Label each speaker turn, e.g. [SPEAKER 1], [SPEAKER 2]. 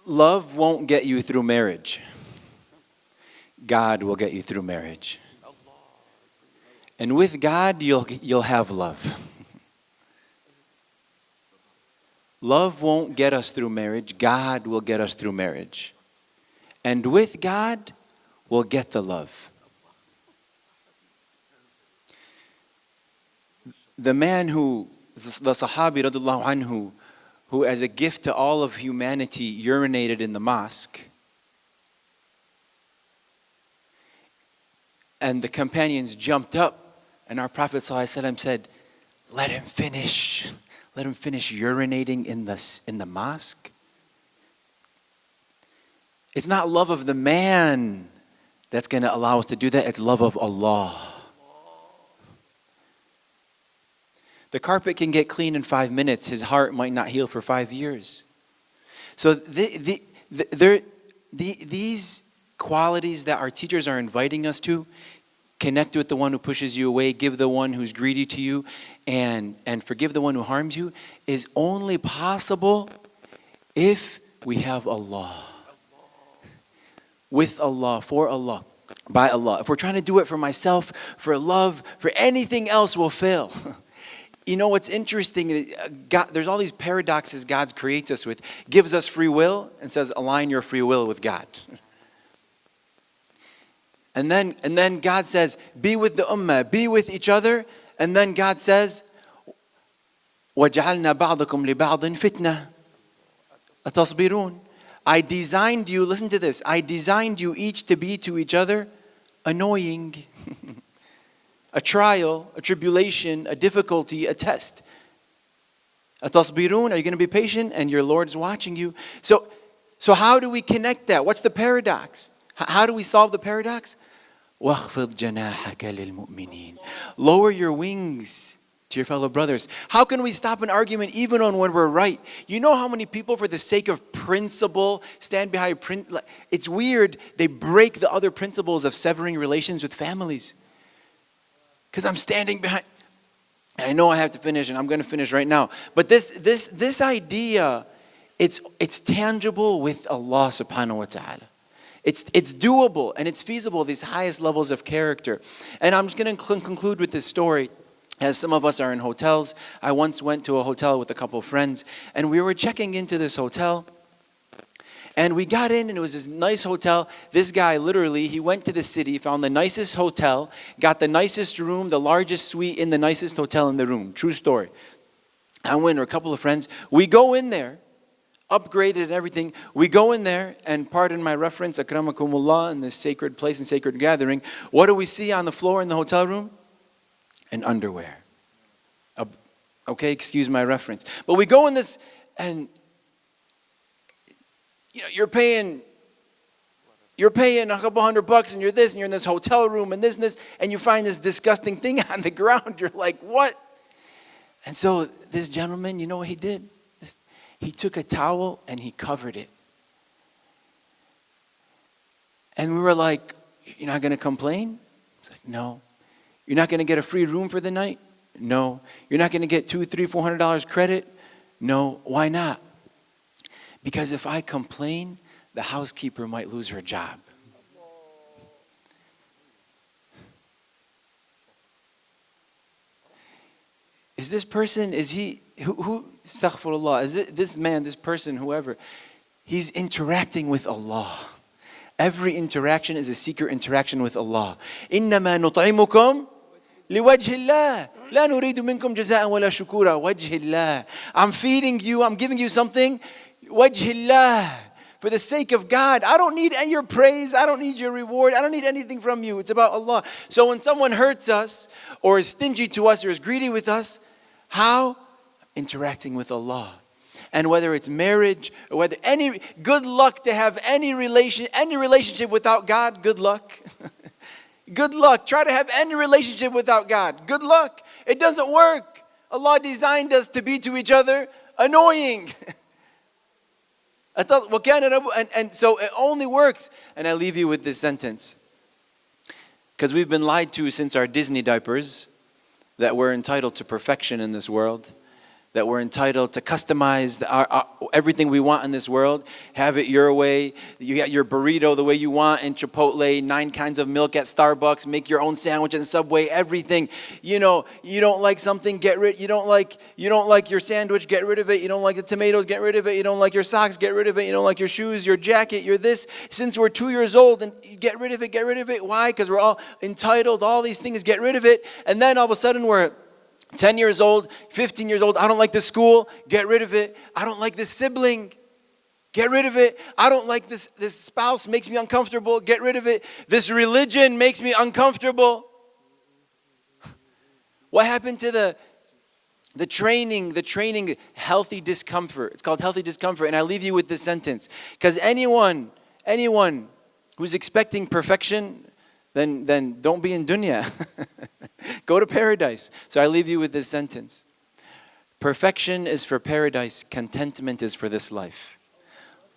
[SPEAKER 1] Love won't get you through marriage. God will get you through marriage. And with God, you'll have love. Love won't get us through marriage. God will get us through marriage. And with God, we'll get the love. The man the Sahabi radiallahu anhu, who as a gift to all of humanity urinated in the mosque, and the companions jumped up, and our Prophet ﷺ said, let him finish urinating in the mosque. It's not love of the man that's going to allow us to do that. It's love of Allah. The carpet can get clean in 5 minutes. His heart might not heal for 5 years. So these qualities that our teachers are inviting us to, connect with the one who pushes you away, give the one who's greedy to you, and forgive the one who harms you, is only possible if we have Allah. With Allah, for Allah, by Allah. If we're trying to do it for myself, for love, for anything else, we'll fail. You know what's interesting? God, there's all these paradoxes God creates us with. Gives us free will and says, align your free will with God. And then God says, be with the ummah, be with each other. And then God says, وَجَعَلْنَا بَعْضَكُمْ لِبَعْضٍ فِتْنَةً أَتَصْبِرُونَ. I designed you, listen to this, I designed you each to be to each other annoying. A trial, a tribulation, a difficulty, a test. أَتَصْبِرُونَ. Are you going to be patient? And your Lord's watching you. So how do we connect that? What's the paradox? How do we solve the paradox? وَاخْفِضْ جَنَاحَكَ لِلْمُؤْمِنِينَ. Lower your wings to your fellow brothers. How can we stop an argument even on when we're right? You know how many people, for the sake of principle, stand behind it's weird, they break the other principles of severing relations with families. Because I'm standing behind, and I know I have to finish, and I'm going to finish right now. But this idea, it's tangible with Allah subhanahu wa ta'ala. It's doable and it's feasible, these highest levels of character. And I'm just going to conclude with this story. As some of us are in hotels, I once went to a hotel with a couple of friends, and we were checking into this hotel. And we got in, and it was this nice hotel. This guy, literally, he went to the city, found the nicest hotel, got the nicest room, the largest suite in the nicest hotel in the room. True story. I went with a couple of friends. We go in there, upgraded and everything. We go in there, and pardon my reference, akramakumullah, in this sacred place and sacred gathering. What do we see on the floor in the hotel room? An underwear. Okay, excuse my reference. But we go in this, and you're paying a couple $100, and you're this, and you're in this hotel room, and this, and you find this disgusting thing on the ground. You're like, what? And so this gentleman, you know what he did? He took a towel and he covered it. And we were like, you're not going to complain? It's like, no. You're not going to get a free room for the night? No. You're not going to get $200, $300, $400 credit? No. Why not? Because if I complain, the housekeeper might lose her job. Is this person, who astaghfirullah, is this man, this person, whoever, he's interacting with Allah. Every interaction is a secret interaction with Allah. إِنَّمَا نُطْعِمُكُمْ لِوَجْهِ اللَّهِ لَا نُرِيدُ مِنْكُمْ جَزَاءً وَلَا شُكُورًا وَجْهِ اللَّهِ. I'm feeding you, I'm giving you something, وَجْهِ اللَّهِ, for the sake of God. I don't need your praise, I don't need your reward, I don't need anything from you. It's about Allah. So when someone hurts us, or is stingy to us, or is greedy with us, how? Interacting with Allah. And whether it's marriage, or whether good luck to have any relationship without God, good luck. Good luck. Try to have any relationship without God. Good luck. It doesn't work. Allah designed us to be to each other annoying. And so it only works. And I leave you with this sentence. Because we've been lied to since our Disney diapers that we're entitled to perfection in this world. that we're entitled to customize everything we want in this world. Have it your way. You got your burrito the way you want in Chipotle, 9 kinds of milk at Starbucks, make your own sandwich in Subway, everything. You know, you don't like something, you don't like your sandwich, get rid of it. You don't like the tomatoes, get rid of it. You don't like your socks, get rid of it. You don't like your shoes, your jacket, your this. Since we're 2 years old, and get rid of it, get rid of it. Why? Because we're all entitled, all these things, get rid of it. And then all of a sudden we're 10 years old, 15 years old. I don't like this school. Get rid of it. I don't like this sibling. Get rid of it. I don't like this spouse. Makes me uncomfortable. Get rid of it. This religion makes me uncomfortable. What happened to the training, healthy discomfort? It's called healthy discomfort. And I leave you with this sentence. Because anyone who's expecting perfection, then don't be in dunya. Go to paradise. So I leave you with this sentence. Perfection is for paradise. Contentment is for this life.